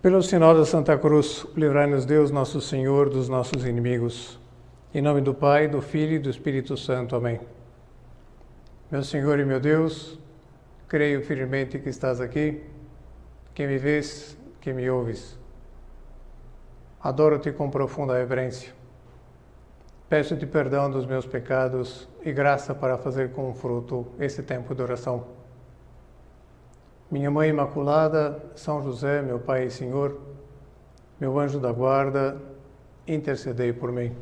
Pelo sinal da Santa Cruz, livrai-nos Deus, nosso Senhor, dos nossos inimigos. Em nome do Pai, do Filho e do Espírito Santo. Amém. Meu Senhor e meu Deus, creio firmemente que estás aqui, que me vês, que me ouves. Adoro-te com profunda reverência. Peço-te perdão dos meus pecados e graça para fazer com fruto esse tempo de oração. Minha Mãe Imaculada, São José, meu Pai e Senhor, meu anjo da guarda, intercedei por mim.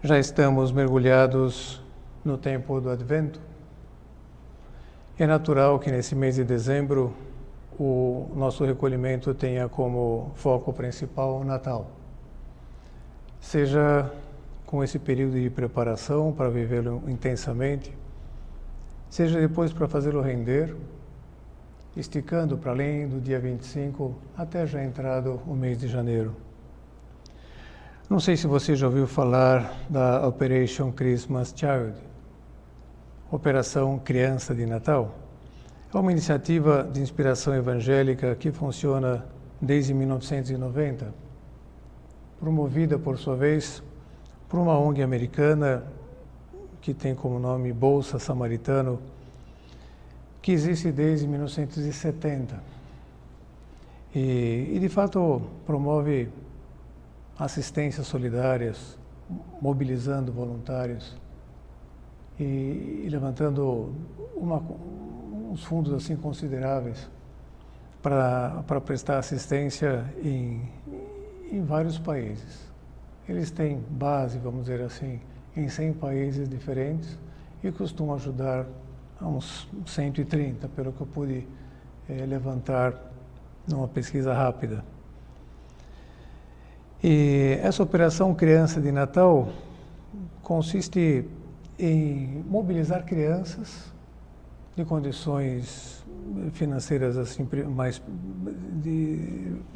Já estamos mergulhados no tempo do Advento. É natural que nesse mês de dezembro o nosso recolhimento tenha como foco principal o Natal. Seja com esse período de preparação para vivê-lo intensamente, seja depois para fazê-lo render, esticando para além do dia 25 até já entrado o mês de janeiro. Não sei se você já ouviu falar da Operation Christmas Child, Operação Criança de Natal. É uma iniciativa de inspiração evangélica que funciona desde 1990, promovida, por sua vez, por uma ONG americana que tem como nome Bolsa Samaritano, que existe desde 1970 e de fato promove assistências solidárias, mobilizando voluntários e levantando uns fundos assim consideráveis para prestar assistência em vários países. Eles têm base, vamos dizer assim, em 100 países diferentes e costumam ajudar a uns 130, pelo que eu pude levantar numa pesquisa rápida. E essa Operação Criança de Natal consiste em mobilizar crianças de condições financeiras assim mais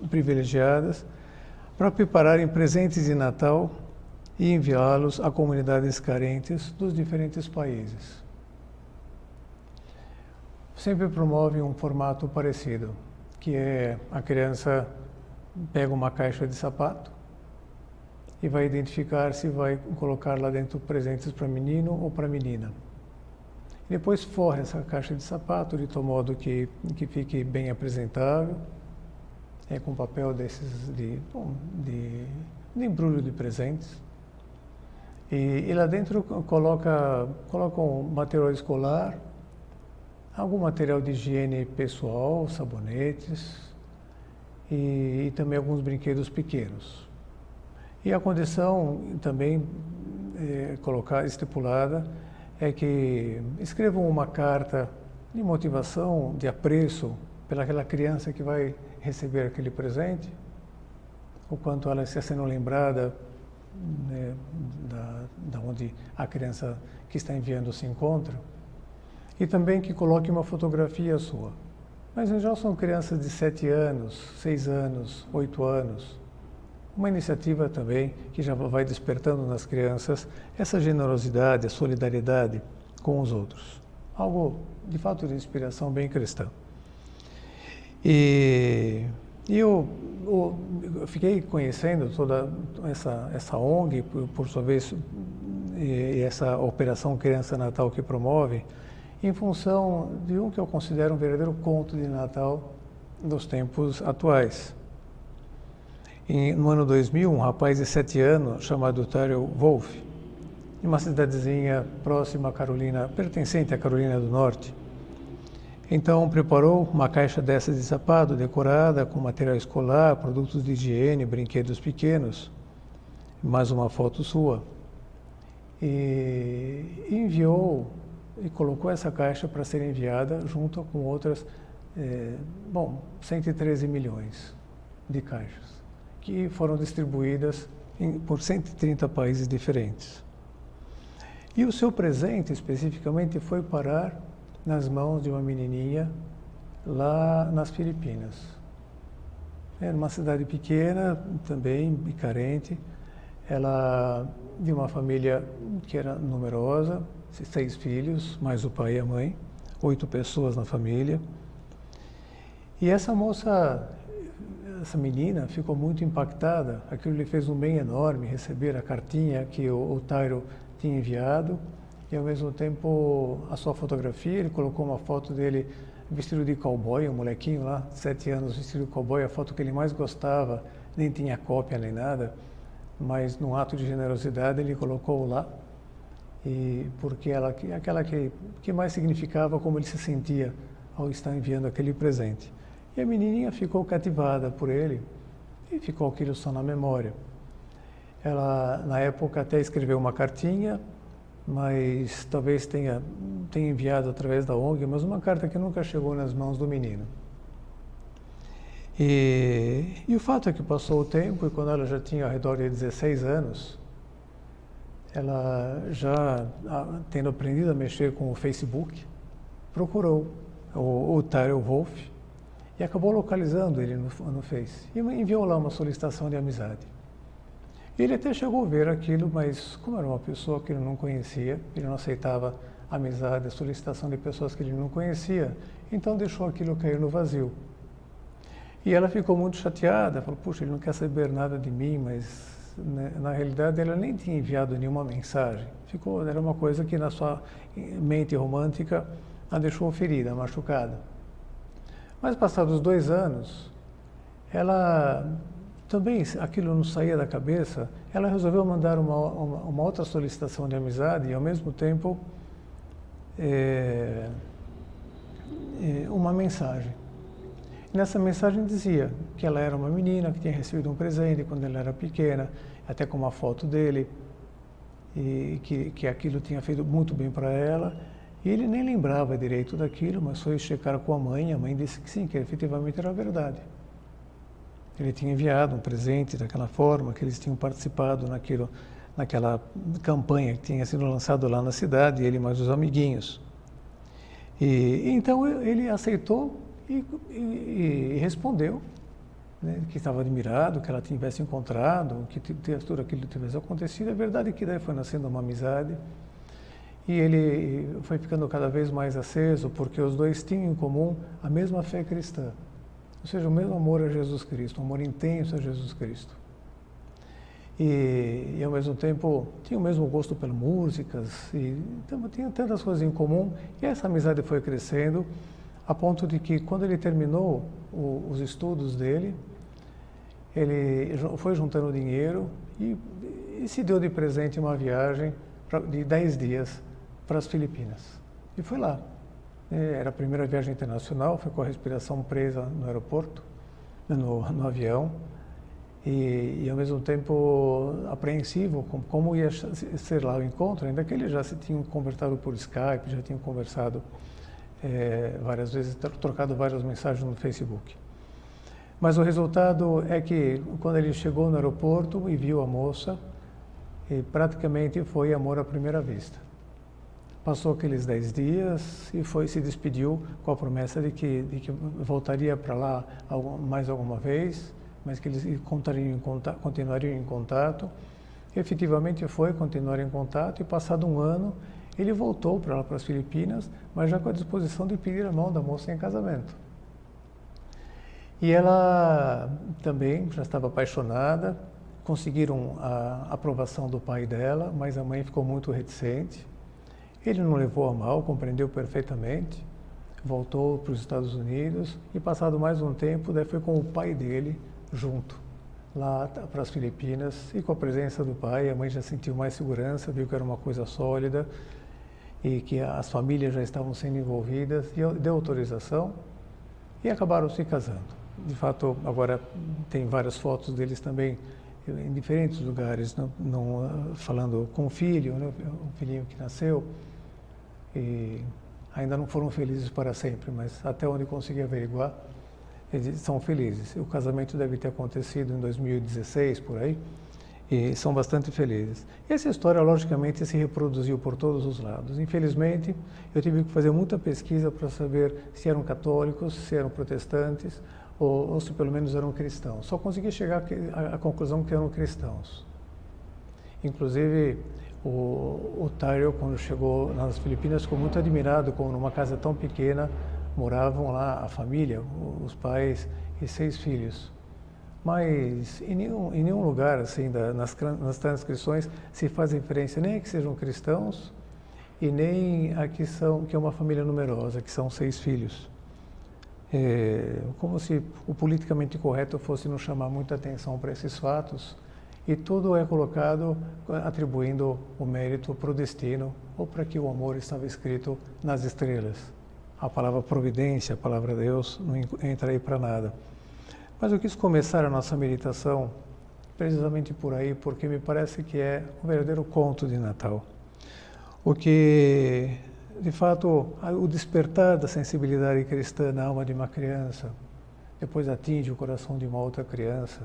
privilegiadas para prepararem presentes de Natal e enviá-los a comunidades carentes dos diferentes países. Sempre promove um formato parecido, que é a criança pega uma caixa de sapato e vai identificar se vai colocar lá dentro presentes para menino ou para menina. Depois forra essa caixa de sapato de tal modo que fique bem apresentável, com papel desses de embrulho de presentes. E lá dentro coloca um material escolar, algum material de higiene pessoal, sabonetes e também alguns brinquedos pequenos. E a condição também estipulada é que escrevam uma carta de motivação, de apreço pelaquela criança que vai receber aquele presente, o quanto ela está sendo lembrada da onde a criança que está enviando se encontra, e também que coloque uma fotografia sua. Mas em geral são crianças de 7 anos, 6 anos, 8 anos. Uma iniciativa também que já vai despertando nas crianças essa generosidade, a solidariedade com os outros. Algo, de fato, de inspiração bem cristã. E eu fiquei conhecendo toda essa ONG, por sua vez, e essa Operação Criança Natal que promove, em função de um que eu considero um verdadeiro conto de Natal dos tempos atuais. No ano 2000, um rapaz de 7 anos, chamado Tyler Wolf, de uma cidadezinha próxima à Carolina, pertencente à Carolina do Norte, então preparou uma caixa dessas de sapato, decorada com material escolar, produtos de higiene, brinquedos pequenos, mais uma foto sua, e enviou e colocou essa caixa para ser enviada junto com outras, 113 milhões de caixas, que foram distribuídas por 130 países diferentes. E o seu presente, especificamente, foi parar nas mãos de uma menininha lá nas Filipinas. Era uma cidade pequena, também carente. Ela de uma família que era numerosa, 6 filhos, mais o pai e a mãe, 8 pessoas na família. E essa moça, essa menina, ficou muito impactada. Aquilo lhe fez um bem enorme, receber a cartinha que o Tairo tinha enviado e, ao mesmo tempo, a sua fotografia. Ele colocou uma foto dele vestido de cowboy, um molequinho lá, 7 anos, vestido de cowboy, a foto que ele mais gostava, nem tinha cópia nem nada, mas num ato de generosidade ele colocou lá, e porque aquela que mais significava como ele se sentia ao estar enviando aquele presente. E a menininha ficou cativada por ele e ficou aquilo só na memória. Ela, na época, até escreveu uma cartinha, mas talvez tenha enviado através da ONG, mas uma carta que nunca chegou nas mãos do menino. E o fato é que passou o tempo e quando ela já tinha ao redor de 16 anos, ela já, tendo aprendido a mexer com o Facebook, procurou o Tairo Wolff e acabou localizando ele no Face e enviou lá uma solicitação de amizade. Ele até chegou a ver aquilo, mas como era uma pessoa que ele não conhecia, ele não aceitava amizade, solicitação de pessoas que ele não conhecia, então deixou aquilo cair no vazio. E ela ficou muito chateada, falou, puxa, ele não quer saber nada de mim, mas né, na realidade ela nem tinha enviado nenhuma mensagem. Era uma coisa que na sua mente romântica a deixou ferida, machucada. Mas passados 2 anos, ela também, aquilo não saía da cabeça, ela resolveu mandar uma outra solicitação de amizade e, ao mesmo tempo, uma mensagem. Nessa mensagem dizia que ela era uma menina que tinha recebido um presente quando ela era pequena, até com uma foto dele, e que aquilo tinha feito muito bem para ela. E ele nem lembrava direito daquilo, mas foi checar com a mãe disse que sim, que efetivamente era verdade. Ele tinha enviado um presente daquela forma, que eles tinham participado naquela campanha que tinha sido lançada lá na cidade, ele mais os amiguinhos. E então ele aceitou e respondeu, né, que estava admirado, que ela tivesse encontrado, que tudo aquilo tivesse acontecido. É verdade que daí foi nascendo uma amizade e ele foi ficando cada vez mais aceso, porque os dois tinham em comum a mesma fé cristã. Ou seja, o mesmo amor a Jesus Cristo, um amor intenso a Jesus Cristo. E ao mesmo tempo, tinha o mesmo gosto pelas músicas, então tinha tantas coisas em comum, e essa amizade foi crescendo, a ponto de que, quando ele terminou os estudos dele, ele foi juntando dinheiro e se deu de presente uma viagem de 10 dias para as Filipinas. E foi lá. Era a primeira viagem internacional, foi com a respiração presa no aeroporto, no avião, e ao mesmo tempo apreensivo com como ia ser lá o encontro, ainda que eles já se tinham conversado por Skype, já tinham conversado várias vezes, trocado várias mensagens no Facebook. Mas o resultado é que, quando ele chegou no aeroporto e viu a moça, praticamente foi amor à primeira vista. Passou aqueles 10 dias e se despediu com a promessa de que voltaria para lá mais alguma vez, mas que eles continuariam em contato. Efetivamente continuaram em contato, e passado 1 ano, ele voltou para as Filipinas, mas já com a disposição de pedir a mão da moça em casamento. E ela também já estava apaixonada, conseguiram a aprovação do pai dela, mas a mãe ficou muito reticente. Ele não levou a mal, compreendeu perfeitamente, voltou para os Estados Unidos e, passado mais um tempo, daí foi com o pai dele junto, lá para as Filipinas, e com a presença do pai, a mãe já sentiu mais segurança, viu que era uma coisa sólida e que as famílias já estavam sendo envolvidas, e deu autorização e acabaram se casando. De fato, agora tem várias fotos deles também em diferentes lugares, falando com o filho, né, o filhinho que nasceu, e ainda não foram felizes para sempre, mas até onde consegui averiguar, eles são felizes. O casamento deve ter acontecido em 2016, por aí, e são bastante felizes. Essa história, logicamente, se reproduziu por todos os lados. Infelizmente, eu tive que fazer muita pesquisa para saber se eram católicos, se eram protestantes, ou se pelo menos eram cristãos. Só consegui chegar à conclusão que eram cristãos. Inclusive, o Tyrell, quando chegou nas Filipinas, ficou muito admirado como numa casa tão pequena moravam lá a família, os pais e 6 filhos. Mas em nenhum lugar, assim, nas transcrições, se faz referência nem a que sejam cristãos e nem a que é uma família numerosa, que são 6 filhos. Como se o politicamente correto fosse não chamar muita atenção para esses fatos, e tudo é colocado atribuindo o mérito para o destino ou para que o amor estava escrito nas estrelas. A palavra providência, a palavra Deus, não entra aí para nada. Mas eu quis começar a nossa meditação precisamente por aí, porque me parece que é um verdadeiro conto de Natal. O que, de fato, o despertar da sensibilidade cristã na alma de uma criança, depois atinge o coração de uma outra criança,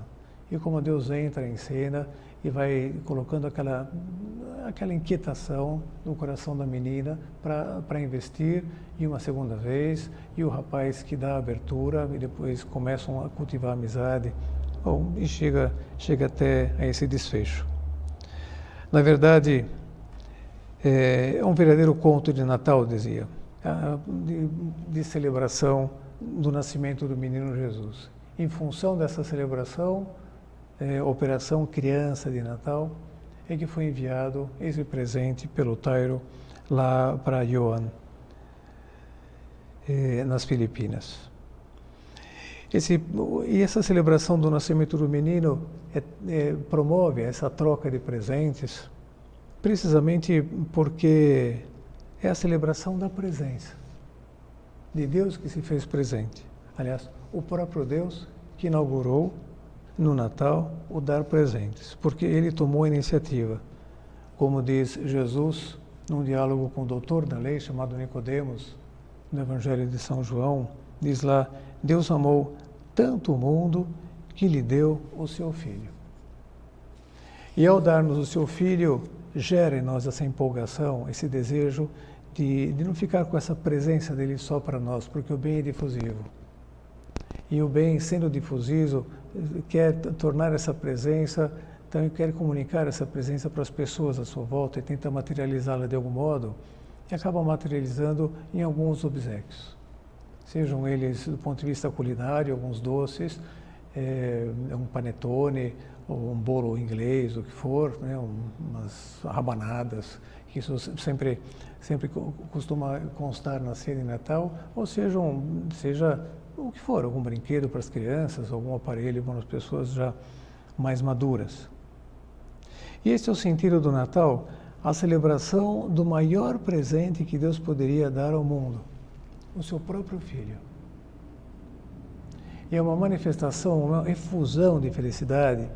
e como Deus entra em cena e vai colocando aquela inquietação no coração da menina para investir, e uma segunda vez, e o rapaz que dá a abertura e depois começam a cultivar a amizade, e chega até a esse desfecho. Na verdade, é um verdadeiro conto de Natal, dizia, de celebração do nascimento do menino Jesus. Em função dessa celebração, Operação Criança de Natal, é que foi enviado esse presente pelo Tyrell lá para Johan, nas Filipinas. E essa celebração do nascimento do menino promove essa troca de presentes, precisamente porque é a celebração da presença de Deus que se fez presente. Aliás, o próprio Deus que inaugurou no Natal o dar presentes, porque ele tomou a iniciativa. Como diz Jesus num diálogo com o doutor da lei chamado Nicodemos, no Evangelho de São João, diz lá: Deus amou tanto o mundo que lhe deu o seu Filho. E ao dar-nos o seu Filho, gera em nós essa empolgação, esse desejo de não ficar com essa presença dele só para nós, porque o bem é difusivo. E o bem, sendo difusivo, quer tornar essa presença, também quer comunicar essa presença para as pessoas à sua volta e tenta materializá-la de algum modo, e acaba materializando em alguns obséquios. Sejam eles do ponto de vista culinário, alguns doces, um panetone, ou um bolo inglês, o que for, né, umas rabanadas, que isso sempre costuma constar na ceia de Natal, ou seja o que for, algum brinquedo para as crianças, algum aparelho para as pessoas já mais maduras. E esse é o sentido do Natal, a celebração do maior presente que Deus poderia dar ao mundo, o seu próprio Filho. E é uma manifestação, uma efusão de felicidade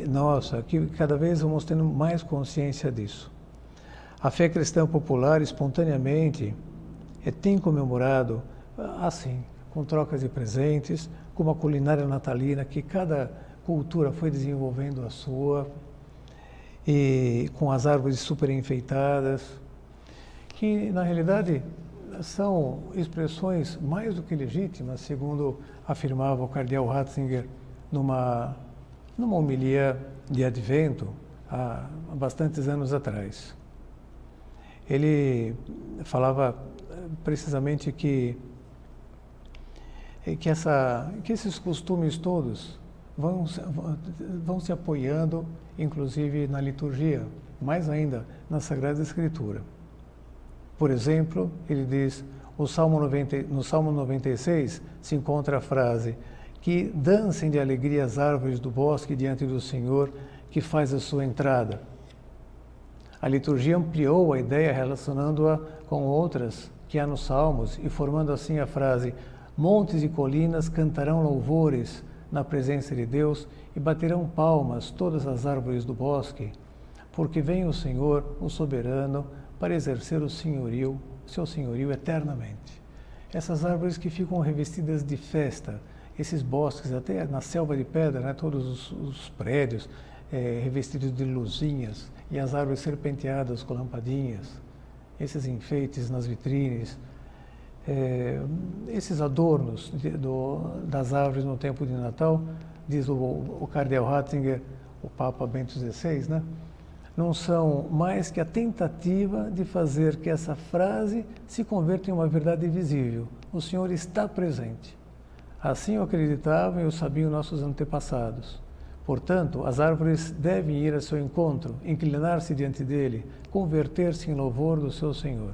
nossa, que cada vez vamos tendo mais consciência disso. A fé cristã popular, espontaneamente, tem comemorado assim, com trocas de presentes, com uma culinária natalina que cada cultura foi desenvolvendo a sua, e com as árvores super enfeitadas, que na realidade são expressões mais do que legítimas, segundo afirmava o cardeal Ratzinger numa homilia de Advento há bastantes anos atrás. Ele falava precisamente que esses costumes todos vão se apoiando, inclusive na liturgia, mais ainda na Sagrada Escritura. Por exemplo, ele diz, no Salmo 96 se encontra a frase: que dancem de alegria as árvores do bosque diante do Senhor, que faz a sua entrada. A liturgia ampliou a ideia relacionando-a com outras que há nos Salmos e formando assim a frase: montes e colinas cantarão louvores na presença de Deus e baterão palmas todas as árvores do bosque, porque vem o Senhor, o soberano, para exercer seu senhorio eternamente. Essas árvores que ficam revestidas de festa, esses bosques, até na selva de pedra, né, todos os prédios, revestidos de luzinhas e as árvores serpenteadas com lampadinhas, esses enfeites nas vitrines, esses adornos das árvores no tempo de Natal, diz o cardeal Ratzinger, o Papa Bento XVI, né? Não são mais que a tentativa de fazer que essa frase se converta em uma verdade visível. O Senhor está presente. Assim o acreditavam e o sabiam nossos antepassados. Portanto, as árvores devem ir a seu encontro, inclinar-se diante dele, converter-se em louvor do seu Senhor.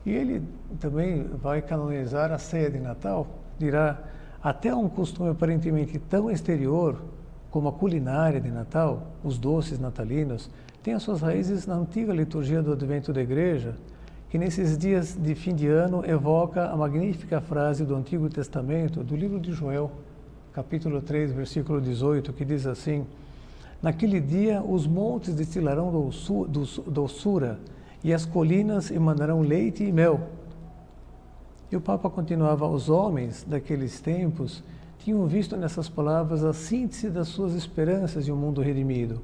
E ele também vai canonizar a ceia de Natal, dirá, até um costume aparentemente tão exterior como a culinária de Natal, os doces natalinos, tem as suas raízes na antiga liturgia do Advento da Igreja, que nesses dias de fim de ano evoca a magnífica frase do Antigo Testamento, do livro de Joel, capítulo 3, versículo 18, que diz assim, naquele dia os montes destilarão doçura e as colinas emanarão leite e mel. E o Papa continuava, os homens daqueles tempos tinham visto nessas palavras a síntese das suas esperanças de um mundo redimido.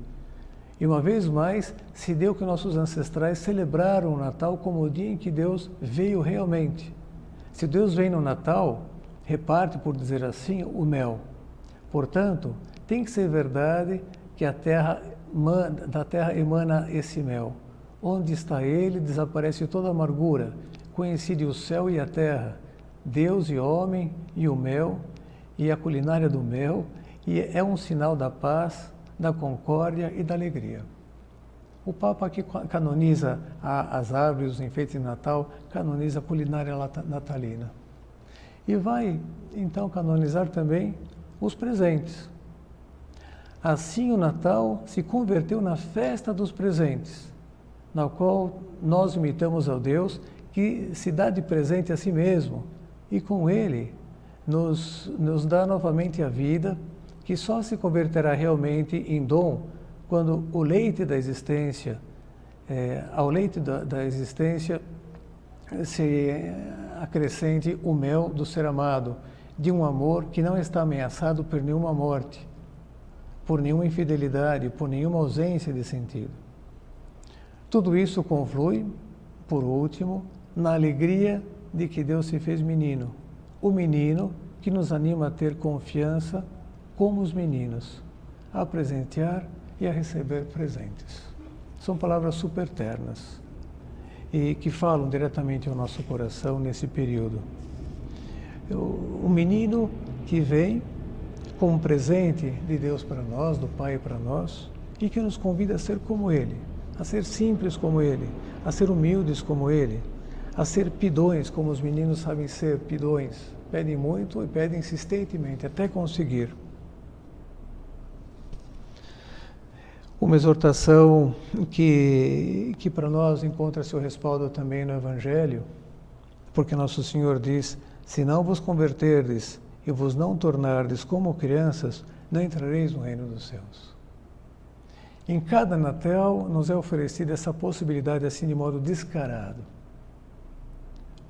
E uma vez mais se deu que nossos ancestrais celebraram o Natal como o dia em que Deus veio realmente. Se Deus vem no Natal, reparte, por dizer assim, o mel. Portanto, tem que ser verdade que da terra emana esse mel. Onde está ele, desaparece toda a amargura. Coincide o céu e a terra, Deus e homem e o mel, e a culinária do mel, e é um sinal da paz, da concórdia e da alegria. O Papa aqui canoniza as árvores, os enfeites de Natal, canoniza a culinária natalina. E vai, então, canonizar também os presentes. Assim, o Natal se converteu na festa dos presentes, na qual nós imitamos ao Deus que se dá de presente a si mesmo e com ele nos dá novamente a vida, que só se converterá realmente em dom quando o leite da existência, ao leite da existência se acrescente o mel do ser amado, de um amor que não está ameaçado por nenhuma morte, por nenhuma infidelidade, por nenhuma ausência de sentido. Tudo isso conflui, por último, na alegria de que Deus se fez menino. O menino que nos anima a ter confiança como os meninos, a presentear e a receber presentes. São palavras super ternas e que falam diretamente ao nosso coração nesse período. O menino que vem como um presente de Deus para nós, do Pai para nós, e que nos convida a ser como Ele, a ser simples como Ele, a ser humildes como Ele, a ser pidões como os meninos sabem ser pidões. Pedem muito e pedem insistentemente até conseguir. Uma exortação que para nós encontra seu respaldo também no Evangelho, porque Nosso Senhor diz, se não vos converterdes e vos não tornardes como crianças, não entrareis no reino dos céus. Em cada Natal nos é oferecida essa possibilidade assim de modo descarado.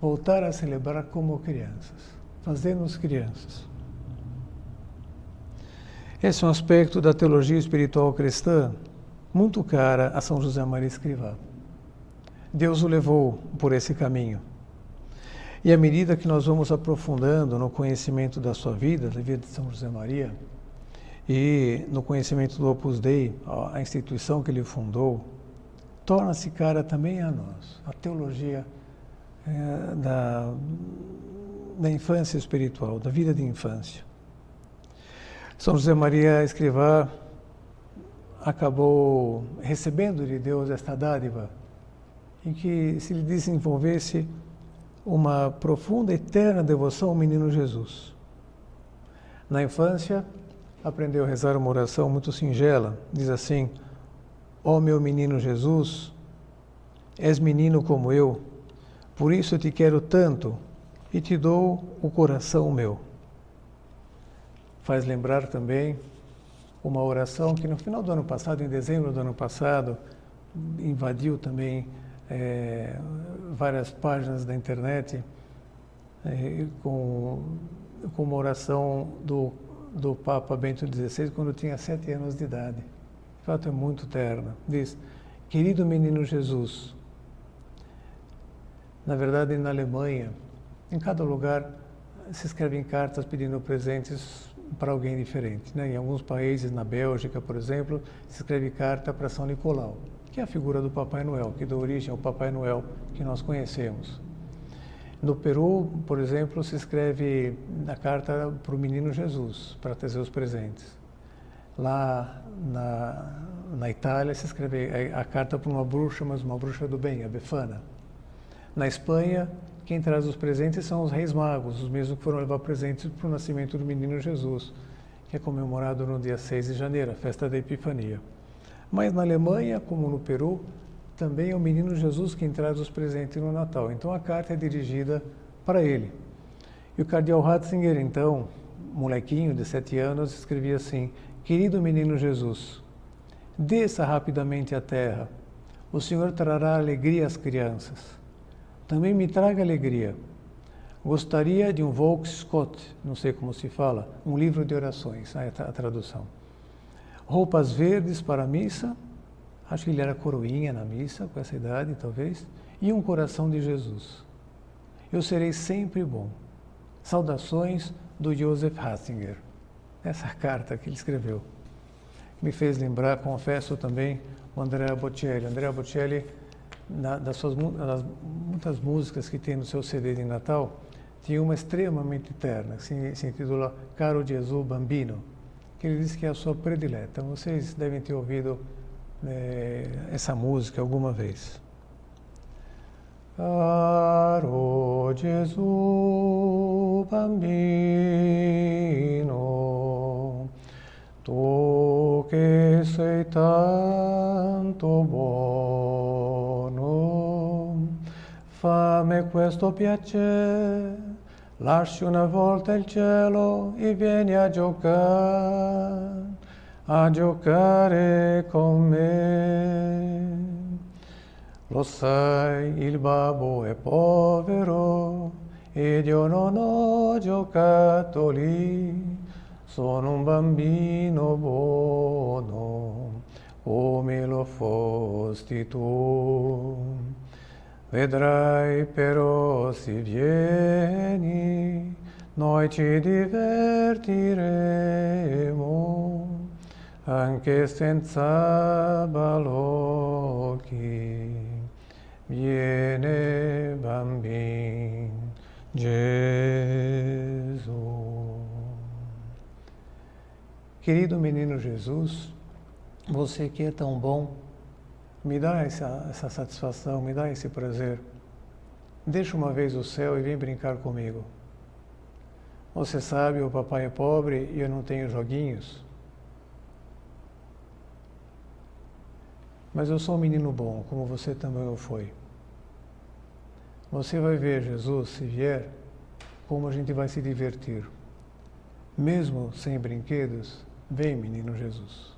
Voltar a celebrar como crianças, fazermos crianças. Esse é um aspecto da teologia espiritual cristã muito cara a São José Maria Escrivá. Deus o levou por esse caminho. E à medida que nós vamos aprofundando no conhecimento da sua vida, da vida de São José Maria, e no conhecimento do Opus Dei, a instituição que ele fundou, torna-se cara também a nós, a teologia da infância espiritual, da vida de infância. São José Maria Escrivá acabou recebendo de Deus esta dádiva, em que se lhe desenvolvesse uma profunda, eterna devoção ao menino Jesus. Na infância, aprendeu a rezar uma oração muito singela, diz assim, ó meu menino Jesus, és menino como eu, por isso eu te quero tanto e te dou o coração meu. Faz lembrar também uma oração que no final do ano passado, em dezembro do ano passado, invadiu também várias páginas da internet com uma oração do do Papa Bento XVI quando tinha 7 anos de idade. De fato, é muito terna. Diz: querido menino Jesus. Na verdade, na Alemanha, em cada lugar se escrevem cartas pedindo presentes para alguém diferente, né? Em alguns países, na Bélgica, por exemplo, se escreve carta para São Nicolau, que é a figura do Papai Noel, que dá origem ao Papai Noel que nós conhecemos. No Peru, por exemplo, se escreve a carta para o menino Jesus, para trazer os presentes. Lá na Itália se escreve a carta para uma bruxa, mas uma bruxa do bem, a Befana. Na Espanha, quem traz os presentes são os reis magos, os mesmos que foram levar presentes para o nascimento do menino Jesus, que é comemorado no dia 6 de janeiro, a festa da Epifania. Mas na Alemanha, como no Peru, também é o menino Jesus quem traz os presentes no Natal. Então a carta é dirigida para ele. E o cardeal Ratzinger, então, molequinho de 7 anos, escrevia assim: querido menino Jesus, desça rapidamente à terra. O Senhor trará alegria às crianças. Também me traga alegria. Gostaria de um Volksgott, não sei como se fala, um livro de orações, a tradução. Roupas verdes para a missa, acho que ele era coroinha na missa, com essa idade talvez, e um coração de Jesus. Eu serei sempre bom. Saudações do Joseph Ratzinger. Essa carta que ele escreveu. Me fez lembrar, confesso também, o Andrea Bocelli. Andrea Bocelli, das muitas músicas que tem no seu CD de Natal, tinha uma extremamente terna, que se intitula Caro Gesù Bambino, que ele diz que é a sua predileta. Vocês devem ter ouvido essa música alguma vez. Caro Gesù Bambino, tu che sei tanto buono, fammi questo piacere, lasci una volta il cielo e vieni a giocare con me. Lo sai, il babbo è povero ed io non ho giocato lì. Sono un bambino buono, come lo fosti tu. Vedrai però se vieni, noi ci divertiremo, anche senza balocchi. Viene bambin Gesù. Querido menino Jesus, você que é tão bom, me dá essa satisfação, me dá esse prazer. Deixa uma vez o céu e vem brincar comigo. Você sabe, o papai é pobre e eu não tenho joguinhos. Mas eu sou um menino bom, como você também o foi. Você vai ver, Jesus, se vier, como a gente vai se divertir. Mesmo sem brinquedos, vem, menino Jesus.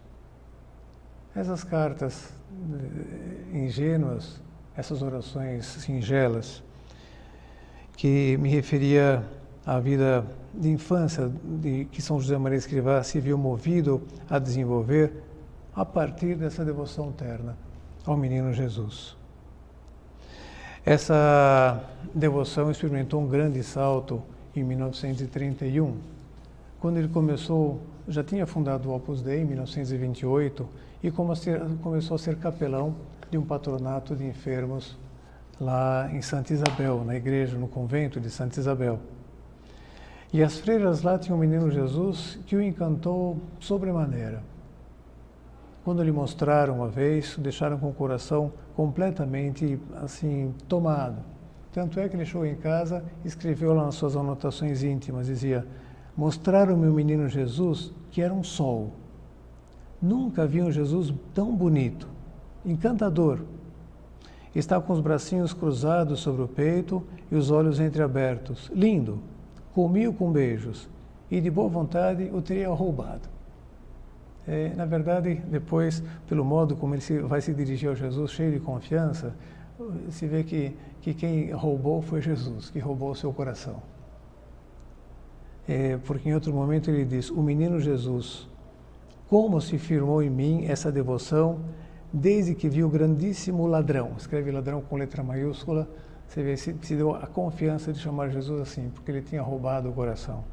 Essas cartas ingênuas, essas orações singelas, que me referia à vida de infância que São José Maria Escrivá se viu movido a desenvolver a partir dessa devoção terna ao menino Jesus. Essa devoção experimentou um grande salto em 1931, quando ele já tinha fundado o Opus Dei em 1928 e começou a ser capelão de um patronato de enfermos lá em Santa Isabel, na igreja, no convento de Santa Isabel. E as freiras lá tinham um menino Jesus que o encantou sobremaneira. Quando lhe mostraram uma vez, deixaram com o coração completamente assim tomado. Tanto é que ele chegou em casa e escreveu lá nas suas anotações íntimas, dizia: mostraram-me o menino Jesus que era um sol. Nunca vi um Jesus tão bonito, encantador. Está com os bracinhos cruzados sobre o peito e os olhos entreabertos. Lindo. Comi-o com beijos e de boa vontade o teria roubado. Na verdade, depois, pelo modo como ele vai se dirigir ao Jesus, cheio de confiança, se vê que quem roubou foi Jesus, que roubou o seu coração. porque em outro momento ele diz: o menino Jesus, como se firmou em mim essa devoção desde que vi o grandíssimo ladrão. Escreve ladrão com letra maiúscula. Você vê, se deu a confiança de chamar Jesus assim, porque ele tinha roubado o coração.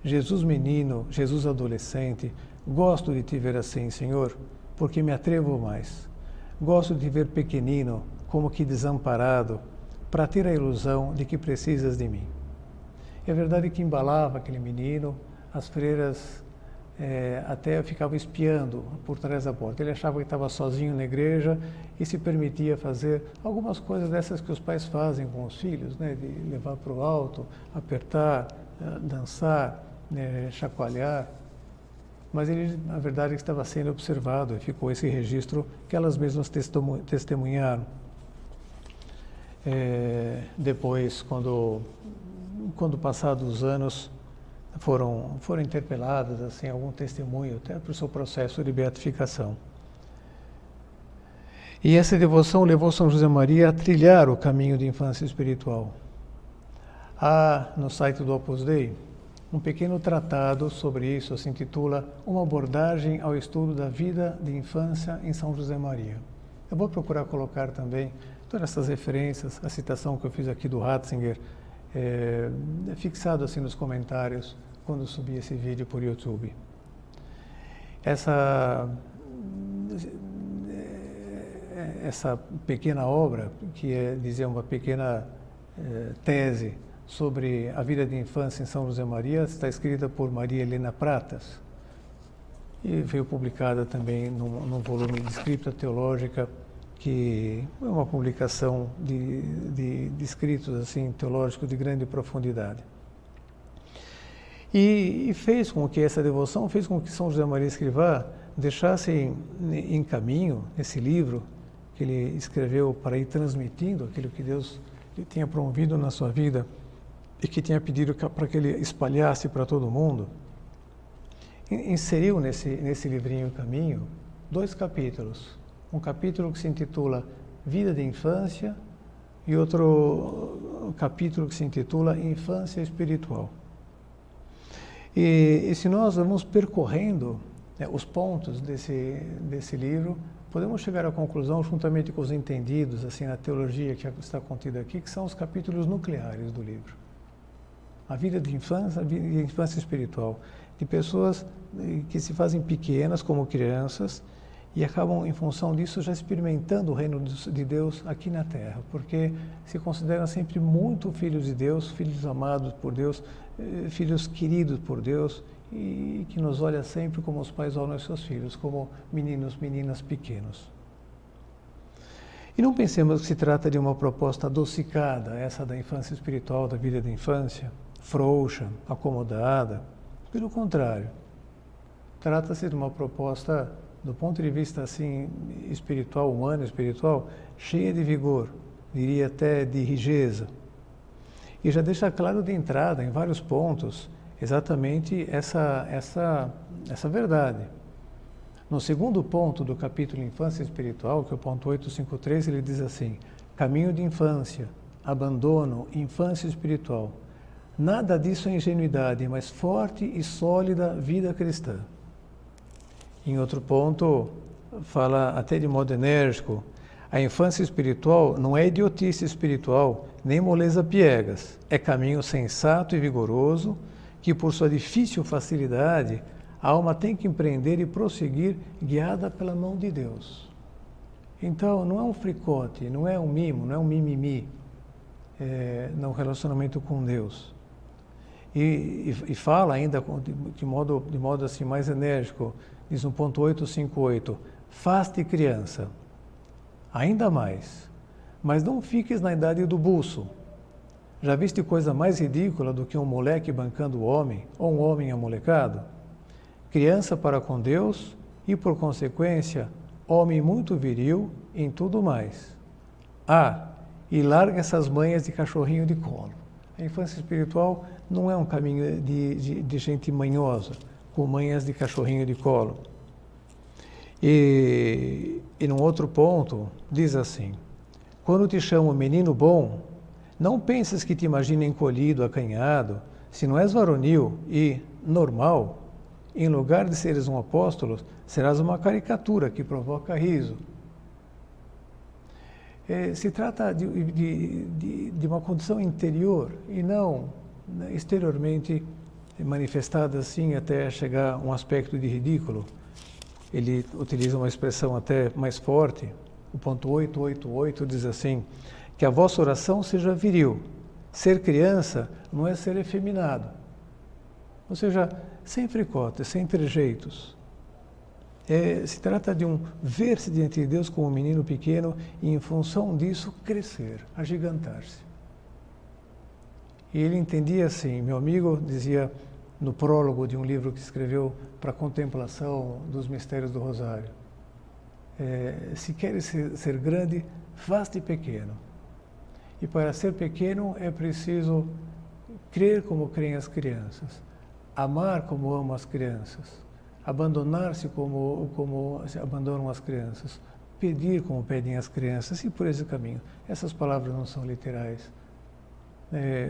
Jesus menino, Jesus adolescente, gosto de te ver assim, Senhor, porque me atrevo mais. Gosto de te ver pequenino, como que desamparado, para ter a ilusão de que precisas de mim. É verdade que embalava aquele menino, as freiras até ficavam espiando por trás da porta. Ele achava que estava sozinho na igreja e se permitia fazer algumas coisas dessas que os pais fazem com os filhos, né? De levar para o alto, apertar, dançar, chacoalhar. Mas ele, na verdade, estava sendo observado e ficou esse registro que elas mesmas testemunharam. Depois, quando passados os anos, foram interpeladas, assim, algum testemunho, até para o seu processo de beatificação. E essa devoção levou São José Maria a trilhar o caminho de infância espiritual. Há, no site do Opus Dei, um pequeno tratado sobre isso, se intitula Uma abordagem ao estudo da vida de infância em São José Maria. Eu vou procurar colocar também todas essas referências, a citação que eu fiz aqui do Ratzinger, fixado assim nos comentários quando eu subi esse vídeo por YouTube. Essa pequena obra, que é dizer uma pequena tese sobre a vida de infância em São José Maria, está escrita por Maria Helena Pratas e veio publicada também num volume de Scripta Teológica, que é uma publicação de escritos assim, teológicos de grande profundidade. E fez com que essa devoção, fez com que São José Maria Escrivá deixasse em caminho esse livro que ele escreveu para ir transmitindo aquilo que Deus lhe tinha promovido na sua vida e que tinha pedido para que ele espalhasse para todo mundo. Inseriu nesse livrinho Caminho 2 capítulos. Um capítulo que se intitula Vida de Infância e outro capítulo que se intitula Infância Espiritual. E se nós vamos percorrendo os pontos desse livro, podemos chegar à conclusão, juntamente com os entendidos assim na teologia que está contida aqui, que são os capítulos nucleares do livro. A vida de infância, a vida de infância espiritual, de pessoas que se fazem pequenas como crianças e acabam, em função disso, já experimentando o reino de Deus aqui na Terra, porque se consideram sempre muito filhos de Deus, filhos amados por Deus, filhos queridos por Deus, e que nos olha sempre como os pais olham os seus filhos, como meninos, meninas pequenos. E não pensemos que se trata de uma proposta adocicada, essa da infância espiritual, da vida da infância, frouxa, acomodada. Pelo contrário, trata-se de uma proposta, do ponto de vista assim espiritual, humano, espiritual, cheia de vigor, diria até de rigidez. E já deixa claro de entrada, em vários pontos, exatamente essa verdade. No segundo ponto do capítulo Infância Espiritual, que é o ponto 853, ele diz assim: caminho de infância, abandono, infância espiritual. Nada disso é ingenuidade, mas forte e sólida vida cristã. Em outro ponto, fala até de modo enérgico: a infância espiritual não é idiotice espiritual, nem moleza piegas. É caminho sensato e vigoroso, que por sua difícil facilidade, a alma tem que empreender e prosseguir, guiada pela mão de Deus. Então, não é um fricote, não é um mimo, não é um mimimi no relacionamento com Deus. E fala ainda de modo assim mais enérgico, diz no ponto 858, faz-te criança, ainda mais, mas não fiques na idade do buço. Já viste coisa mais ridícula do que um moleque bancando o homem, ou um homem amolecado? Criança para com Deus e, por consequência, homem muito viril em tudo mais. E larga essas manhas de cachorrinho de colo. A infância espiritual não é um caminho de gente manhosa, com manhas de cachorrinho de colo. E num outro ponto, diz assim: quando te chamo menino bom, não penses que te imagina encolhido, acanhado, se não és varonil e normal, em lugar de seres um apóstolo, serás uma caricatura que provoca riso. Se trata de uma condição interior e não exteriormente manifestada assim até chegar a um aspecto de ridículo. Ele utiliza uma expressão até mais forte. O ponto 888 diz assim, que a vossa oração seja viril. Ser criança não é ser efeminado. Ou seja, sem fricotes, sem trejeitos. Se trata de ver-se diante de Deus como um menino pequeno e, em função disso, crescer, agigantar-se. E ele entendia assim, meu amigo dizia no prólogo de um livro que escreveu para a contemplação dos mistérios do Rosário, se queres ser grande, faz-te pequeno. E para ser pequeno é preciso crer como creem as crianças, amar como amam as crianças, abandonar-se como se abandonam as crianças, pedir como pedem as crianças, e por esse caminho. Essas palavras não são literais,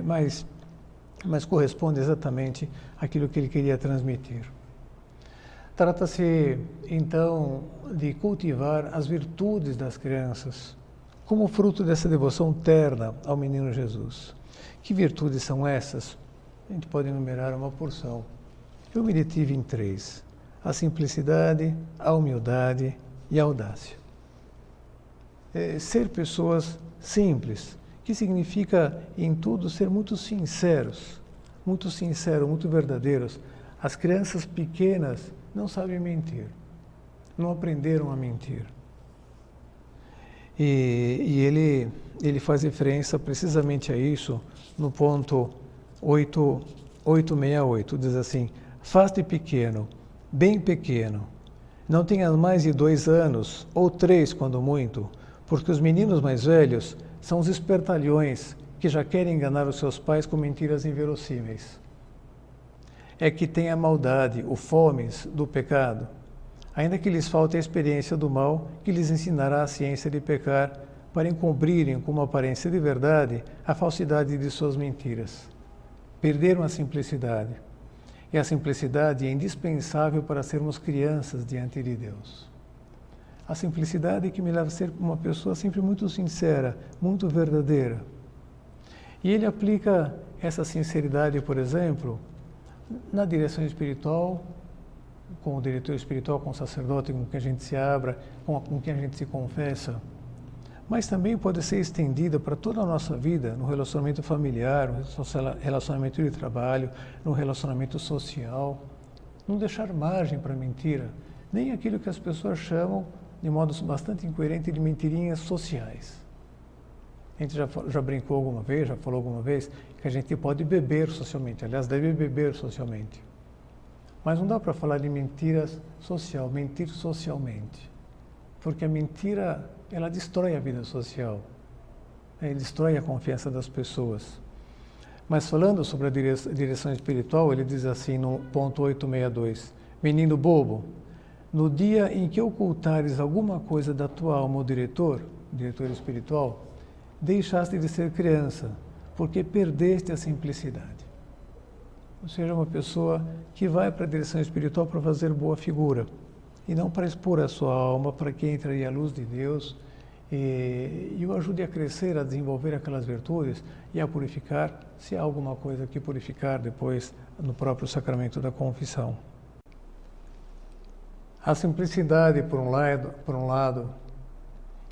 mas corresponde exatamente àquilo que ele queria transmitir. Trata-se, então, de cultivar as virtudes das crianças, como fruto dessa devoção terna ao menino Jesus. Que virtudes são essas? A gente pode enumerar uma porção. Eu me detive em 3. A simplicidade, a humildade e a audácia. Ser pessoas simples, que significa em tudo ser muito sinceros, muito verdadeiros. As crianças pequenas não sabem mentir, não aprenderam a mentir. E ele faz referência precisamente a isso no ponto 868, diz assim, faz-te pequeno, bem pequeno, não tenhas mais de 2 anos, ou 3 quando muito, porque os meninos mais velhos são os espertalhões que já querem enganar os seus pais com mentiras inverossímeis. É que tem a maldade, o fomes do pecado, ainda que lhes falte a experiência do mal, que lhes ensinará a ciência de pecar, para encobrirem com uma aparência de verdade a falsidade de suas mentiras. Perderam a simplicidade. E a simplicidade é indispensável para sermos crianças diante de Deus. A simplicidade que me leva a ser uma pessoa sempre muito sincera, muito verdadeira. E ele aplica essa sinceridade, por exemplo, na direção espiritual, com o diretor espiritual, com o sacerdote com quem a gente se abra, com quem a gente se confessa, mas também pode ser estendida para toda a nossa vida, no relacionamento familiar, no relacionamento de trabalho, no relacionamento social. Não deixar margem para mentira, nem aquilo que as pessoas chamam, de modo bastante incoerente, de mentirinhas sociais. A gente já brincou alguma vez, já falou alguma vez, que a gente pode beber socialmente, aliás, deve beber socialmente. Mas não dá para falar de mentiras mentir socialmente. Porque a mentira, ela destrói a vida social, destrói a confiança das pessoas. Mas falando sobre a direção espiritual, ele diz assim no ponto 862, menino bobo, no dia em que ocultares alguma coisa da tua alma ao diretor espiritual, deixaste de ser criança, porque perdeste a simplicidade. Ou seja, uma pessoa que vai para a direção espiritual para fazer boa figura, e não para expor a sua alma, para que entre aí a luz de Deus e o ajude a crescer, a desenvolver aquelas virtudes e a purificar, se há alguma coisa que purificar depois no próprio sacramento da confissão. A simplicidade, por um lado,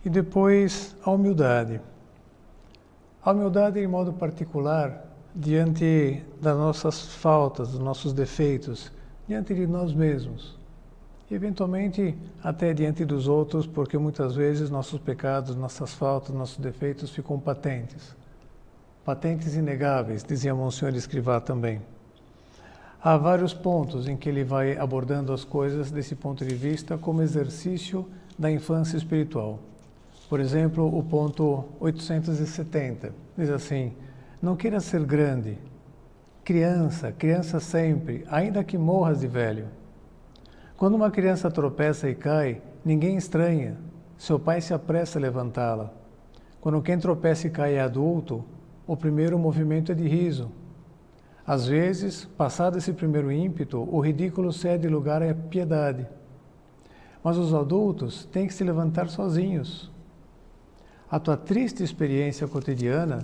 e depois a humildade. A humildade, em modo particular, diante das nossas faltas, dos nossos defeitos, diante de nós mesmos. E, eventualmente, até diante dos outros, porque muitas vezes nossos pecados, nossas faltas, nossos defeitos ficam patentes. Patentes e inegáveis, dizia Monsenhor Escrivá também. Há vários pontos em que ele vai abordando as coisas desse ponto de vista como exercício da infância espiritual. Por exemplo, o ponto 870 diz assim, não queiras ser grande, criança sempre, ainda que morras de velho. Quando uma criança tropeça e cai, ninguém estranha, seu pai se apressa a levantá-la. Quando quem tropeça e cai é adulto, o primeiro movimento é de riso. Às vezes, passado esse primeiro ímpeto, o ridículo cede lugar à piedade. Mas os adultos têm que se levantar sozinhos. A tua triste experiência cotidiana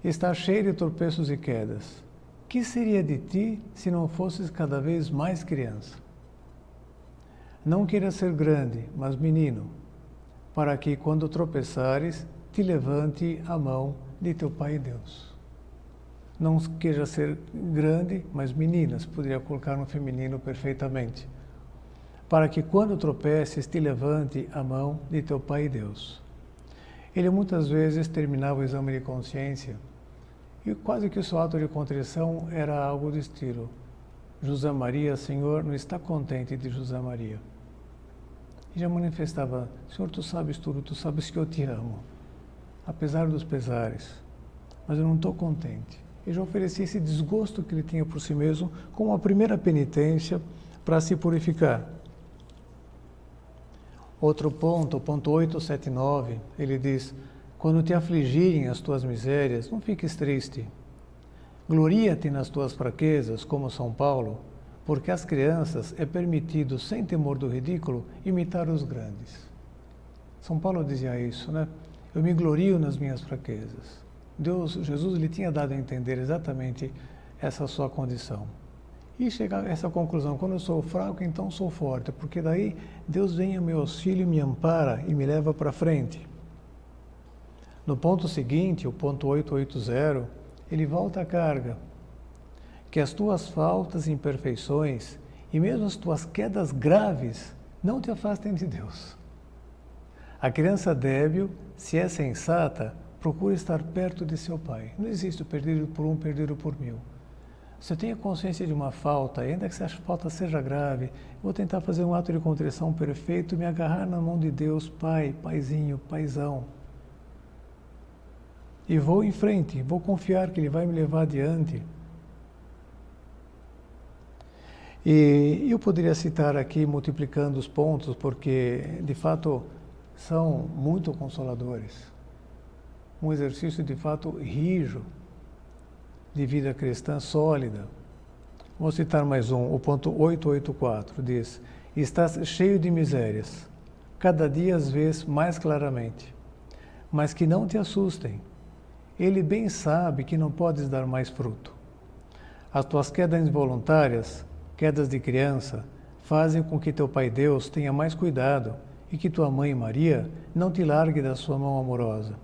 está cheia de tropeços e quedas. Que seria de ti se não fosses cada vez mais criança? Não queiras ser grande, mas menino, para que, quando tropeçares, te levante a mão de teu Pai Deus. Não queiras ser grande, mas meninas, poderia colocar no feminino perfeitamente. Para que, quando tropeces, te levante a mão de teu Pai Deus. Ele muitas vezes terminava o exame de consciência e quase que o seu ato de contrição era algo do estilo: José Maria, Senhor, não está contente de José Maria. E já manifestava: Senhor, tu sabes tudo, tu sabes que eu te amo, apesar dos pesares, mas eu não estou contente. E já oferecia esse desgosto que ele tinha por si mesmo como a primeira penitência para se purificar. Outro ponto, o ponto 879, ele diz: quando te afligirem as tuas misérias, não fiques triste. Gloria-te nas tuas fraquezas, como São Paulo, porque às crianças é permitido, sem temor do ridículo, imitar os grandes. São Paulo dizia isso, né? Eu me glorio nas minhas fraquezas. Jesus lhe tinha dado a entender exatamente essa sua condição. E chegar a essa conclusão: quando eu sou fraco, então sou forte, porque daí Deus vem ao meu auxílio, me ampara e me leva para frente. No ponto seguinte, o ponto 880, ele volta à carga. Que as tuas faltas e imperfeições, e mesmo as tuas quedas graves, não te afastem de Deus. A criança débil, se é sensata, procura estar perto de seu pai. Não existe o perdido por um, perdido por mil. Se eu tenho consciência de uma falta, ainda que essa falta seja grave, vou tentar fazer um ato de contrição perfeito, me agarrar na mão de Deus, Pai, Paizinho, Paizão. E vou em frente, vou confiar que Ele vai me levar adiante. E eu poderia citar aqui, multiplicando os pontos, porque, de fato, são muito consoladores. Um exercício, de fato, rijo, de vida cristã sólida. Vou citar mais um, o ponto 884, diz: estás cheio de misérias, cada dia as vês mais claramente, mas que não te assustem. Ele bem sabe que não podes dar mais fruto. As tuas quedas involuntárias, quedas de criança, fazem com que teu Pai Deus tenha mais cuidado e que tua mãe Maria não te largue da sua mão amorosa.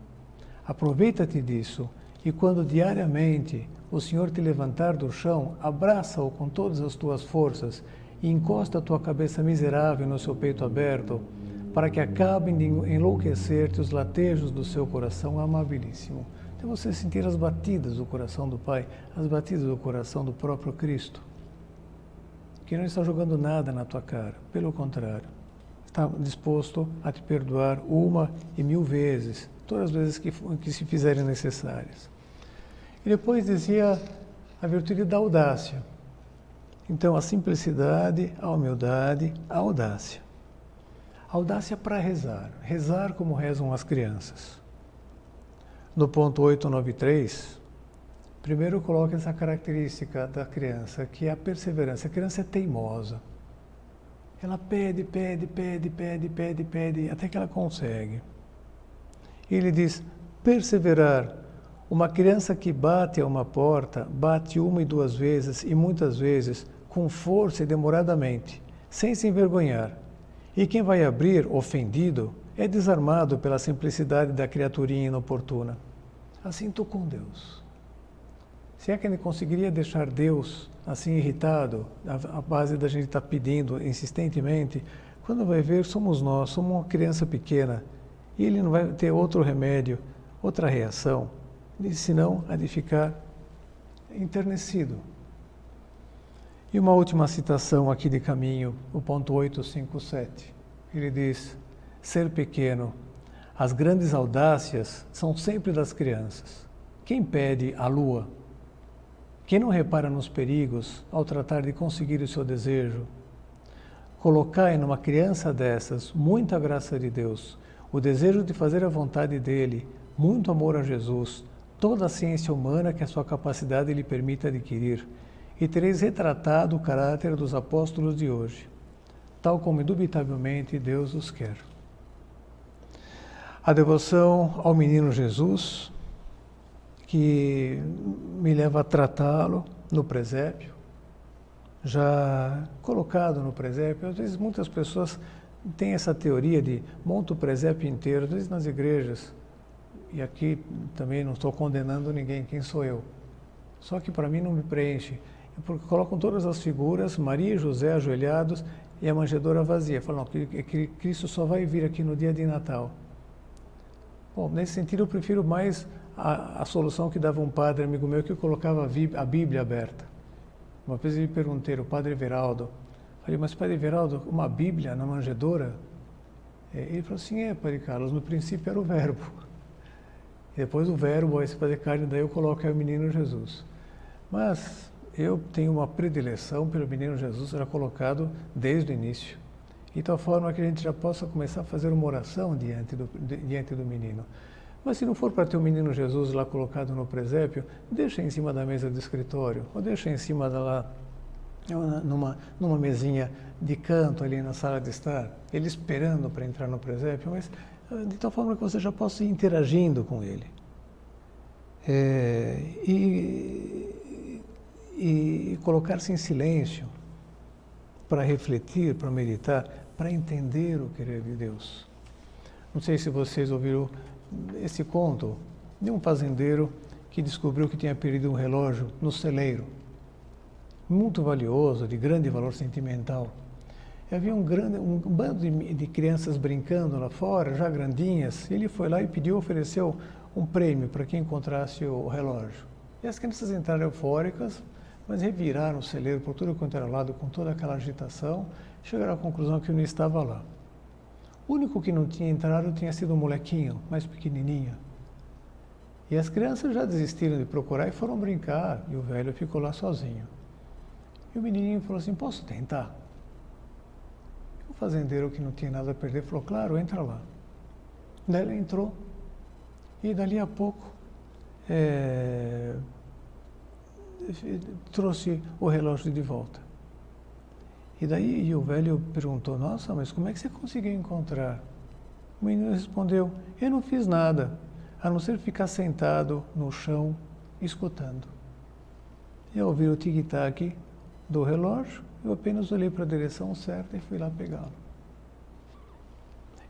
Aproveita-te disso e quando diariamente o Senhor te levantar do chão, abraça-o com todas as tuas forças e encosta a tua cabeça miserável no seu peito aberto, para que acabem de enlouquecer-te os latejos do seu coração amabilíssimo. Então você sentir as batidas do coração do Pai, as batidas do coração do próprio Cristo, que não está jogando nada na tua cara, pelo contrário, está disposto a te perdoar 1 e 1000 vezes, todas as vezes que se fizerem necessárias. E depois dizia a virtude da audácia. Então, a simplicidade, a humildade, a audácia. Audácia para rezar. Rezar como rezam as crianças. No ponto 893, primeiro coloca essa característica da criança, que é a perseverança. A criança é teimosa. Ela pede, até que ela consegue. E ele diz: perseverar. Uma criança que bate a uma porta, bate 1 e 2 vezes, e muitas vezes com força e demoradamente, sem se envergonhar. E quem vai abrir, ofendido, é desarmado pela simplicidade da criaturinha inoportuna. Assim estou com Deus. Se é que ele conseguiria deixar Deus assim irritado, a base da gente estar pedindo insistentemente, quando vai ver, somos nós, somos uma criança pequena, e ele não vai ter outro remédio, outra reação, senão a de ficar enternecido. E uma última citação aqui de caminho, o ponto 857. Ele diz: ser pequeno, as grandes audácias são sempre das crianças. Quem pede a lua? Quem não repara nos perigos ao tratar de conseguir o seu desejo? Colocai numa criança dessas muita graça de Deus, o desejo de fazer a vontade dele, muito amor a Jesus, toda a ciência humana que a sua capacidade lhe permita adquirir, e tereis retratado o caráter dos apóstolos de hoje, tal como indubitavelmente Deus os quer. A devoção ao menino Jesus, que me leva a tratá-lo no presépio, já colocado no presépio. Às vezes muitas pessoas têm essa teoria de monta o presépio inteiro, às vezes nas igrejas, e aqui também não estou condenando ninguém, quem sou eu? Só que para mim não me preenche, porque colocam todas as figuras, Maria e José ajoelhados e a manjedoura vazia. Falam que Cristo só vai vir aqui no dia de Natal. Bom, nesse sentido eu prefiro mais a solução que dava um padre amigo meu, que colocava a Bíblia aberta. Uma vez eu lhe perguntei, o padre Everaldo, falei, mas padre Everaldo, uma Bíblia na manjedoura? Ele falou assim, padre Carlos, no princípio era o verbo. E depois o verbo vai se fazer carne, daí eu coloco o menino Jesus. Mas eu tenho uma predileção pelo menino Jesus, já colocado desde o início. De tal forma que a gente já possa começar a fazer uma oração diante do menino. Mas se não for para ter o menino Jesus lá colocado no presépio, deixa em cima da mesa do escritório, ou deixa em cima numa mesinha de canto ali na sala de estar, ele esperando para entrar no presépio, mas de tal forma que você já possa ir interagindo com ele. E colocar-se em silêncio para refletir, para meditar, para entender o querer de Deus. Não sei se vocês ouviram esse conto de um fazendeiro que descobriu que tinha perdido um relógio no celeiro, muito valioso, de grande valor sentimental. E havia um bando de crianças brincando lá fora, já grandinhas, e ele foi lá e ofereceu um prêmio para quem encontrasse o relógio. E as crianças entraram eufóricas, mas reviraram o celeiro por tudo quanto era lado, com toda aquela agitação, chegaram à conclusão que não estava lá. O único que não tinha entrado tinha sido um molequinho, mais pequenininho. E as crianças já desistiram de procurar e foram brincar, e o velho ficou lá sozinho. E o menininho falou assim, posso tentar? O fazendeiro, que não tinha nada a perder, falou, claro, entra lá. Daí ele entrou, e dali a pouco trouxe o relógio de volta. E daí o velho perguntou, nossa, mas como é que você conseguiu encontrar? O menino respondeu, eu não fiz nada, a não ser ficar sentado no chão, escutando. E ao ouvir o tic-tac do relógio, eu apenas olhei para a direção certa e fui lá pegá-lo.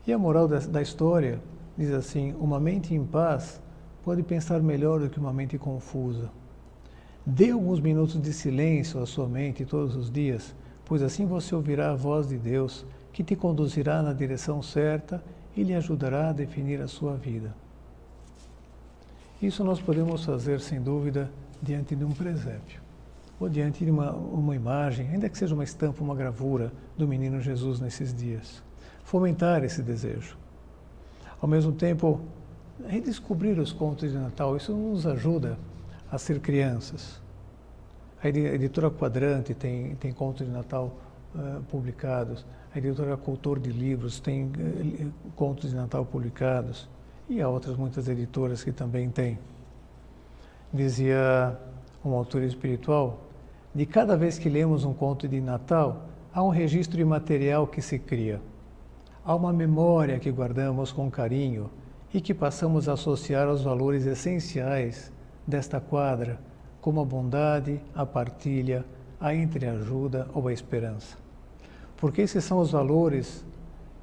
E a moral da história diz assim, uma mente em paz pode pensar melhor do que uma mente confusa. Dê alguns minutos de silêncio à sua mente todos os dias, pois assim você ouvirá a voz de Deus, que te conduzirá na direção certa e lhe ajudará a definir a sua vida. Isso nós podemos fazer, sem dúvida, diante de um presépio, ou diante de uma imagem, ainda que seja uma estampa, uma gravura do menino Jesus nesses dias. Fomentar esse desejo. Ao mesmo tempo, redescobrir os contos de Natal, isso nos ajuda a ser crianças. A editora Quadrante tem contos de Natal publicados, a editora Cultor de Livros tem contos de Natal publicados, e há outras muitas editoras que também têm. Dizia um autor espiritual, de cada vez que lemos um conto de Natal, há um registro imaterial que se cria. Há uma memória que guardamos com carinho e que passamos a associar aos valores essenciais desta quadra, como a bondade, a partilha, a entreajuda ou a esperança. Porque esses são os valores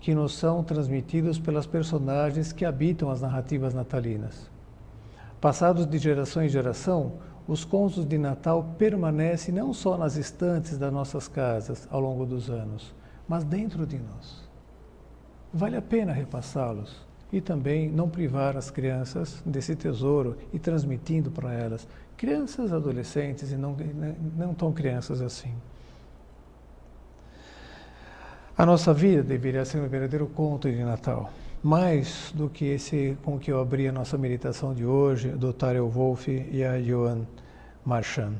que nos são transmitidos pelas personagens que habitam as narrativas natalinas. Passados de geração em geração, os contos de Natal permanecem não só nas estantes das nossas casas ao longo dos anos, mas dentro de nós. Vale a pena repassá-los e também não privar as crianças desse tesouro e transmitindo para elas, crianças, adolescentes e não tão crianças assim. A nossa vida deveria ser um verdadeiro conto de Natal, mais do que esse com que eu abri a nossa meditação de hoje, do Tariel Wolff e a Joan Marchand.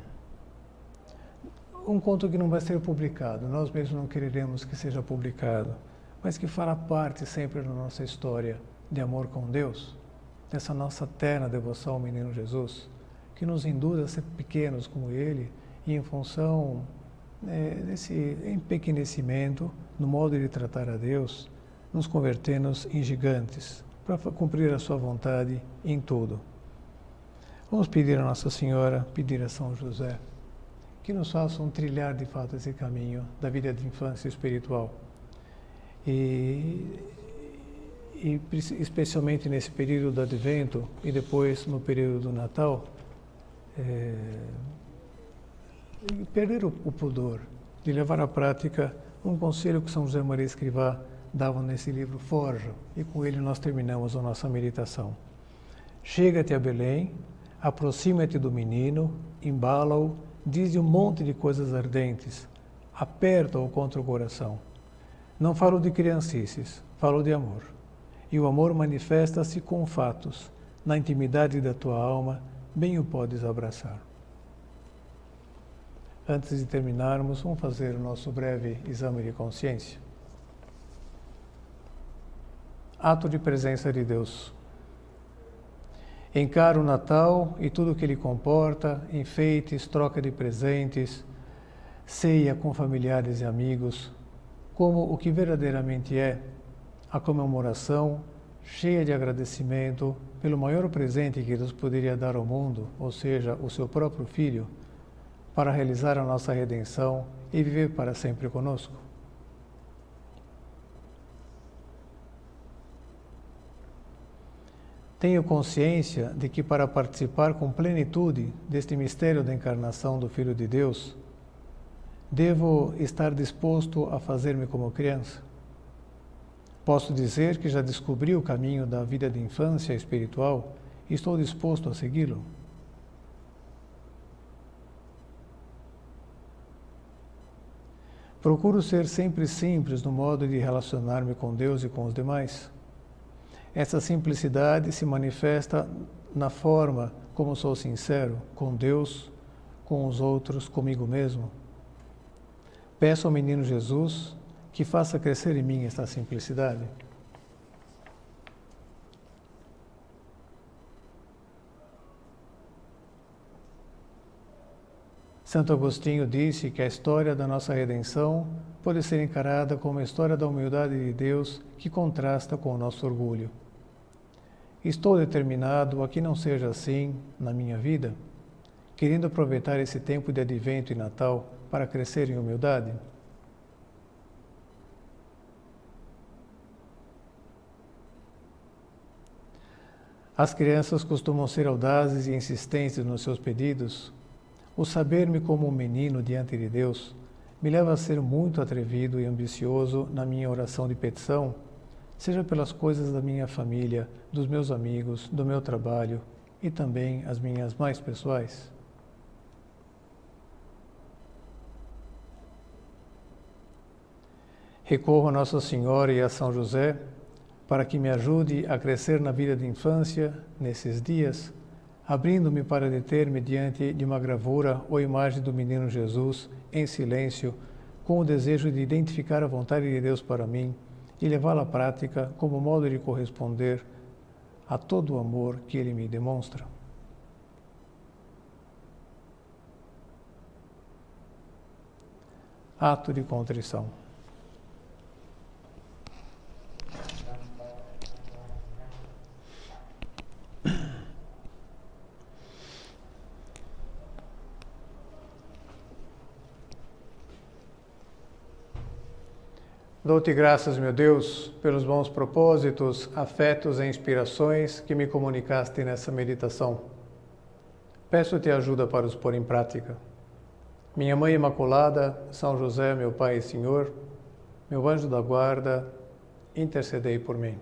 Um conto que não vai ser publicado, nós mesmos não quereremos que seja publicado, mas que fará parte sempre da nossa história de amor com Deus, dessa nossa terna devoção ao Menino Jesus, que nos induz a ser pequenos como Ele, e em função desse empequenecimento no modo de tratar a Deus, nos convertemos em gigantes, para cumprir a sua vontade em tudo. Vamos pedir a Nossa Senhora, pedir a São José, que nos façam trilhar de fato esse caminho da vida de infância espiritual. E especialmente nesse período do Advento e depois no período do Natal, perder o pudor de levar à prática um conselho que São José Maria Escrivá dava nesse livro Forja, e com ele nós terminamos a nossa meditação. Chega-te a Belém, aproxima-te do menino, embala-o, diz-lhe um monte de coisas ardentes, aperta-o contra o coração. Não falo de criancices, falo de amor. E o amor manifesta-se com fatos, na intimidade da tua alma, bem o podes abraçar. Antes de terminarmos, vamos fazer o nosso breve exame de consciência. Ato de presença de Deus. Encaro o Natal e tudo o que ele comporta, enfeites, troca de presentes, ceia com familiares e amigos, como o que verdadeiramente é, a comemoração cheia de agradecimento pelo maior presente que Deus poderia dar ao mundo, ou seja, o seu próprio Filho, para realizar a nossa redenção e viver para sempre conosco. Tenho consciência de que para participar com plenitude deste mistério da encarnação do Filho de Deus, devo estar disposto a fazer-me como criança. Posso dizer que já descobri o caminho da vida de infância espiritual e estou disposto a segui-lo. Procuro ser sempre simples no modo de relacionar-me com Deus e com os demais. Essa simplicidade se manifesta na forma como sou sincero com Deus, com os outros, comigo mesmo. Peço ao Menino Jesus que faça crescer em mim esta simplicidade. Santo Agostinho disse que a história da nossa redenção pode ser encarada como a história da humildade de Deus que contrasta com o nosso orgulho. Estou determinado a que não seja assim na minha vida, querendo aproveitar esse tempo de Advento e Natal para crescer em humildade. As crianças costumam ser audazes e insistentes nos seus pedidos. O saber-me como um menino diante de Deus me leva a ser muito atrevido e ambicioso na minha oração de petição, seja pelas coisas da minha família, dos meus amigos, do meu trabalho e também as minhas mais pessoais. Recorro a Nossa Senhora e a São José para que me ajude a crescer na vida de infância nesses dias, abrindo-me para deter-me diante de uma gravura ou imagem do Menino Jesus em silêncio, com o desejo de identificar a vontade de Deus para mim e levá-la à prática como modo de corresponder a todo o amor que Ele me demonstra. Ato de contrição. Dou-te graças, meu Deus, pelos bons propósitos, afetos e inspirações que me comunicaste nessa meditação. Peço-te ajuda para os pôr em prática. Minha Mãe Imaculada, São José, meu Pai e Senhor, meu anjo da guarda, intercedei por mim.